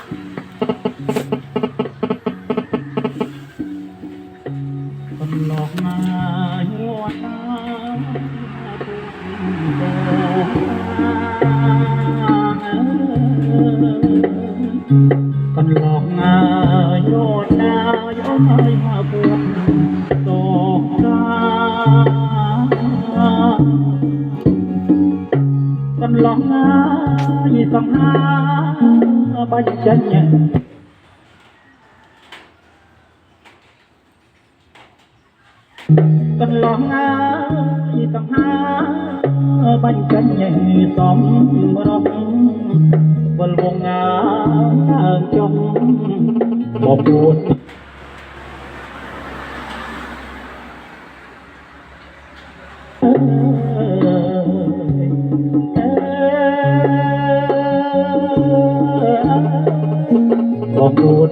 คนหลอกมาโยนตาคนหลอกมาโยนตาโยนมาปวดตกตาคนหลอกมายี่สองหาบัญญัติกันลองที่ต้องหาบัญญัติใหญ่สมรบวลวงจงบอกพูดบอกพูด